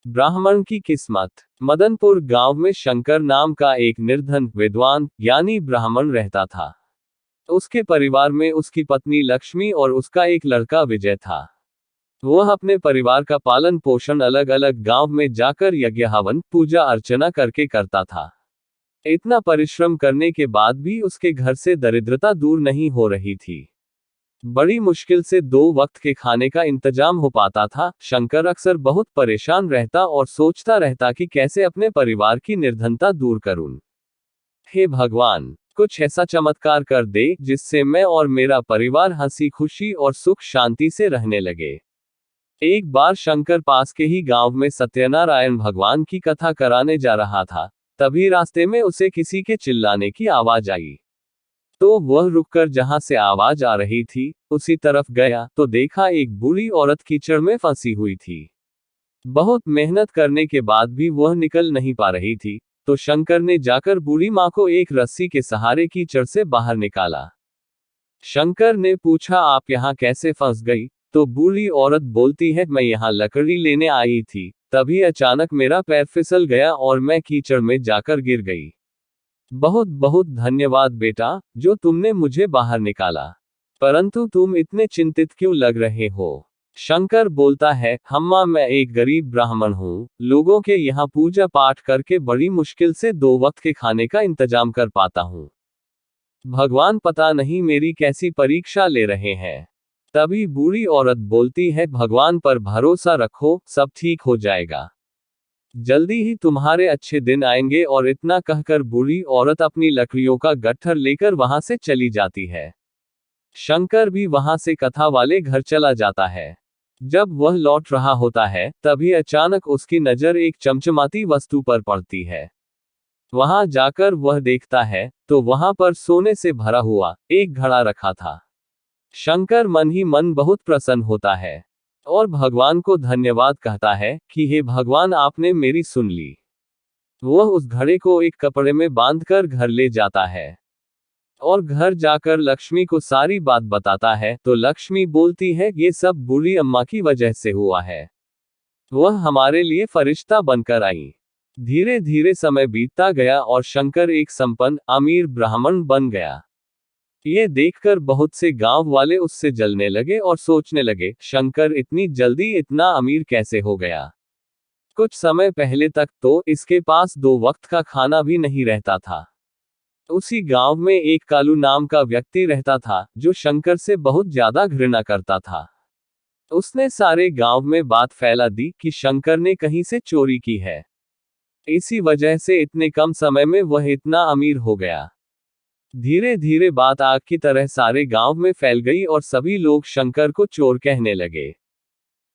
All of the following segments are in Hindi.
ब्राह्मण की किस्मत। मदनपुर गांव में शंकर नाम का एक निर्धन विद्वान यानी ब्राह्मण रहता था। उसके परिवार में उसकी पत्नी लक्ष्मी और उसका एक लड़का विजय था। वह अपने परिवार का पालन पोषण अलग अलग गांव में जाकर यज्ञ हवन पूजा अर्चना करके करता था। इतना परिश्रम करने के बाद भी उसके घर से दरिद्रता दूर नहीं हो रही थी। बड़ी मुश्किल से 2 वक्त के खाने का इंतजाम हो पाता था। शंकर अक्सर बहुत परेशान रहता और सोचता रहता कि कैसे अपने परिवार की निर्धनता दूर करूं। हे भगवान, कुछ ऐसा चमत्कार कर दे जिससे मैं और मेरा परिवार हंसी खुशी और सुख शांति से रहने लगे। एक बार शंकर पास के ही गांव में सत्यनारायण भगवान की कथा कराने जा रहा था। तभी रास्ते में उसे किसी के चिल्लाने की आवाज आई। तो वह रुककर जहां से आवाज आ रही थी उसी तरफ गया तो देखा एक बूढ़ी औरत कीचड़ में फंसी हुई थी। बहुत मेहनत करने के बाद भी वह निकल नहीं पा रही थी। तो शंकर ने जाकर बूढ़ी मां को एक रस्सी के सहारे कीचड़ से बाहर निकाला। शंकर ने पूछा, आप यहाँ कैसे फंस गई? तो बूढ़ी औरत बोलती है, मैं यहाँ लकड़ी लेने आई थी, तभी अचानक मेरा पैर फिसल गया और मैं कीचड़ में जाकर गिर गई। बहुत बहुत धन्यवाद बेटा, जो तुमने मुझे बाहर निकाला। परंतु तुम इतने चिंतित क्यों लग रहे हो? शंकर बोलता है, अम्मा मैं एक गरीब ब्राह्मण हूँ, लोगों के यहाँ पूजा पाठ करके बड़ी मुश्किल से 2 वक्त के खाने का इंतजाम कर पाता हूँ। भगवान पता नहीं मेरी कैसी परीक्षा ले रहे हैं। तभी बूढ़ी औरत बोलती है, भगवान पर भरोसा रखो, सब ठीक हो जाएगा। जल्दी ही तुम्हारे अच्छे दिन आएंगे। और इतना कहकर बूढ़ी औरत अपनी लकड़ियों का गट्ठर लेकर वहां से चली जाती है। शंकर भी वहां से कथा वाले घर चला जाता है। जब वह लौट रहा होता है तभी अचानक उसकी नजर एक चमचमाती वस्तु पर पड़ती है। वहां जाकर वह देखता है तो वहां पर सोने से भरा हुआ एक घड़ा रखा था। शंकर मन ही मन बहुत प्रसन्न होता है और भगवान को धन्यवाद कहता है कि हे भगवान, आपने मेरी सुन ली। वह उस घड़े को एक कपड़े में बांधकर घर ले जाता है और घर जाकर लक्ष्मी को सारी बात बताता है। तो लक्ष्मी बोलती है, ये सब बूढ़ी अम्मा की वजह से हुआ है, वह हमारे लिए फरिश्ता बनकर आई। धीरे धीरे समय बीतता गया और शंकर एक संपन्न अमीर ब्राह्मण बन गया। ये देखकर बहुत से गांव वाले उससे जलने लगे और सोचने लगे, शंकर इतनी जल्दी इतना अमीर कैसे हो गया? कुछ समय पहले तक तो इसके पास 2 वक्त का खाना भी नहीं रहता था। उसी गांव में एक कालू नाम का व्यक्ति रहता था जो शंकर से बहुत ज्यादा घृणा करता था। उसने सारे गांव में बात फैला दी कि शंकर ने कहीं से चोरी की है। इसी वजह से इतने कम समय में वह इतना अमीर हो गया। धीरे धीरे बात आग की तरह सारे गांव में फैल गई और सभी लोग शंकर को चोर कहने लगे।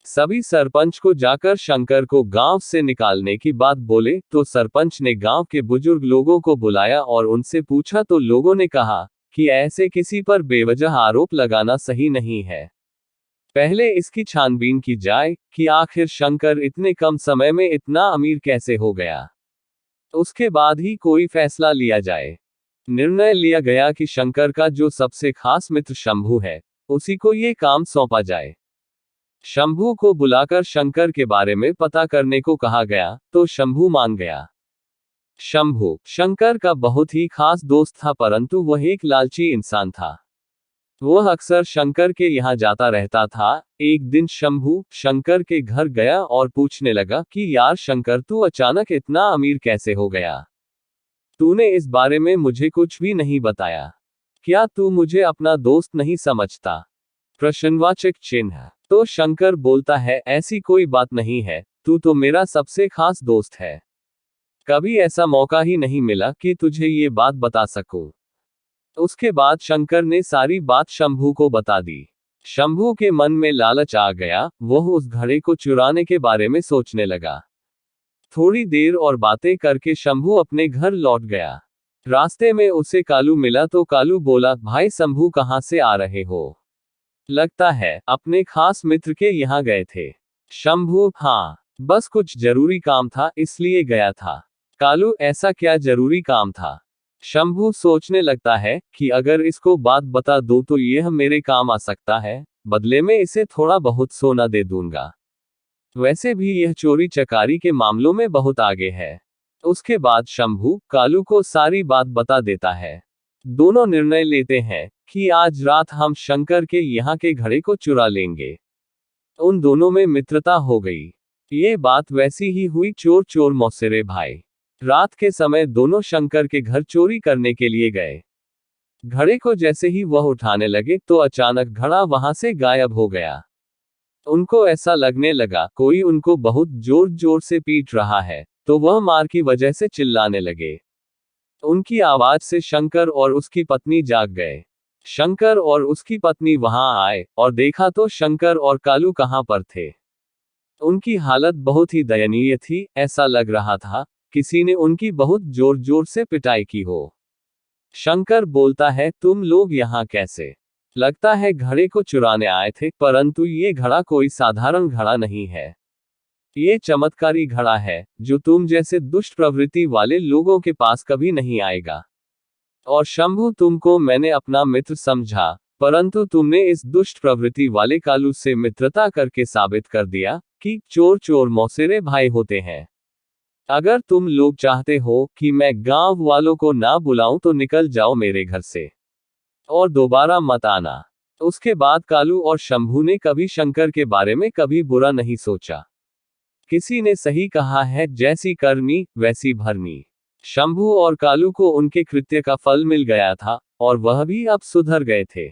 सभी सरपंच को जाकर शंकर को गांव से निकालने की बात बोले तो सरपंच ने गांव के बुजुर्ग लोगों को बुलाया और उनसे पूछा तो लोगों ने कहा कि ऐसे किसी पर बेवजह आरोप लगाना सही नहीं है। पहले इसकी छानबीन की जाए कि आखिर शंकर इतने कम समय में इतना अमीर कैसे हो गया। उसके बाद ही कोई फैसला लिया जाए। निर्णय लिया गया कि शंकर का जो सबसे खास मित्र शंभू है उसी को ये काम सौंपा जाए। शंभू को बुलाकर शंकर के बारे में पता करने को कहा गया तो शंभू मान गया। शंभू शंकर का बहुत ही खास दोस्त था, परंतु वह एक लालची इंसान था। वह अक्सर शंकर के यहाँ जाता रहता था। एक दिन शंभू शंकर के घर गया और पूछने लगा कि यार शंकर, तू अचानक इतना अमीर कैसे हो गया? तूने इस बारे में मुझे कुछ भी नहीं बताया। क्या तू मुझे अपना दोस्त नहीं समझता? प्रश्नवाचक चिन्ह। तो शंकर बोलता है, ऐसी कोई बात नहीं है, तू तो मेरा सबसे खास दोस्त है। कभी ऐसा मौका ही नहीं मिला कि तुझे ये बात बता सकूं। उसके बाद शंकर ने सारी बात शंभू को बता दी। शंभू के मन में लालच आ गया, वह उस घड़े को चुराने के बारे में सोचने लगा। थोड़ी देर और बातें करके शंभू अपने घर लौट गया। रास्ते में उसे कालू मिला तो कालू बोला, भाई शंभू कहाँ से आ रहे हो? लगता है अपने खास मित्र के यहाँ गए थे। शंभू, हाँ, बस कुछ जरूरी काम था इसलिए गया था। कालू, ऐसा क्या जरूरी काम था? शंभू सोचने लगता है कि अगर इसको बात बता दूं तो यह मेरे काम आ सकता है, बदले में इसे थोड़ा बहुत सोना दे दूंगा। वैसे भी यह चोरी चकारी के मामलों में बहुत आगे है। उसके बाद शंभू कालू को सारी बात बता देता है। दोनों निर्णय लेते हैं कि आज रात हम शंकर के यहाँ के घड़े को चुरा लेंगे। उन दोनों में मित्रता हो गई। ये बात वैसी ही हुई चोर चोर मौसेरे भाई। रात के समय दोनों शंकर के घर चोरी करने के लिए गए। घड़े को जैसे ही वह उठाने लगे तो अचानक घड़ा वहां से गायब हो गया। उनको ऐसा लगने लगा कोई उनको बहुत जोर जोर से पीट रहा है, तो वह मार की वजह से चिल्लाने लगे। उनकी आवाज से शंकर और उसकी पत्नी जाग गए। शंकर और उसकी पत्नी वहां आए और देखा तो शंकर और कालू कहां पर थे। उनकी हालत बहुत ही दयनीय थी, ऐसा लग रहा था किसी ने उनकी बहुत जोर जोर से पिटाई की हो। शंकर बोलता है, तुम लोग यहाँ कैसे? लगता है घड़े को चुराने आए थे, परंतु ये घड़ा कोई साधारण घड़ा नहीं है। ये चमत्कारी घड़ा है, जो तुम जैसे दुष्ट प्रवृत्ति वाले लोगों के पास कभी नहीं आएगा। और शंभू, तुमको मैंने अपना मित्र समझा, परंतु तुमने इस दुष्ट प्रवृत्ति वाले कालू से मित्रता करके साबित कर दिया कि चोर चोर मौसेरे भाई होते हैं। अगर तुम लोग चाहते हो कि मैं गांव वालों को ना बुलाऊं तो निकल जाओ मेरे घर से और दोबारा मत आना। उसके बाद कालू और शंभू ने कभी शंकर के बारे में कभी बुरा नहीं सोचा। किसी ने सही कहा है, जैसी करनी वैसी भरनी। शंभू और कालू को उनके कृत्य का फल मिल गया था और वह भी अब सुधर गए थे।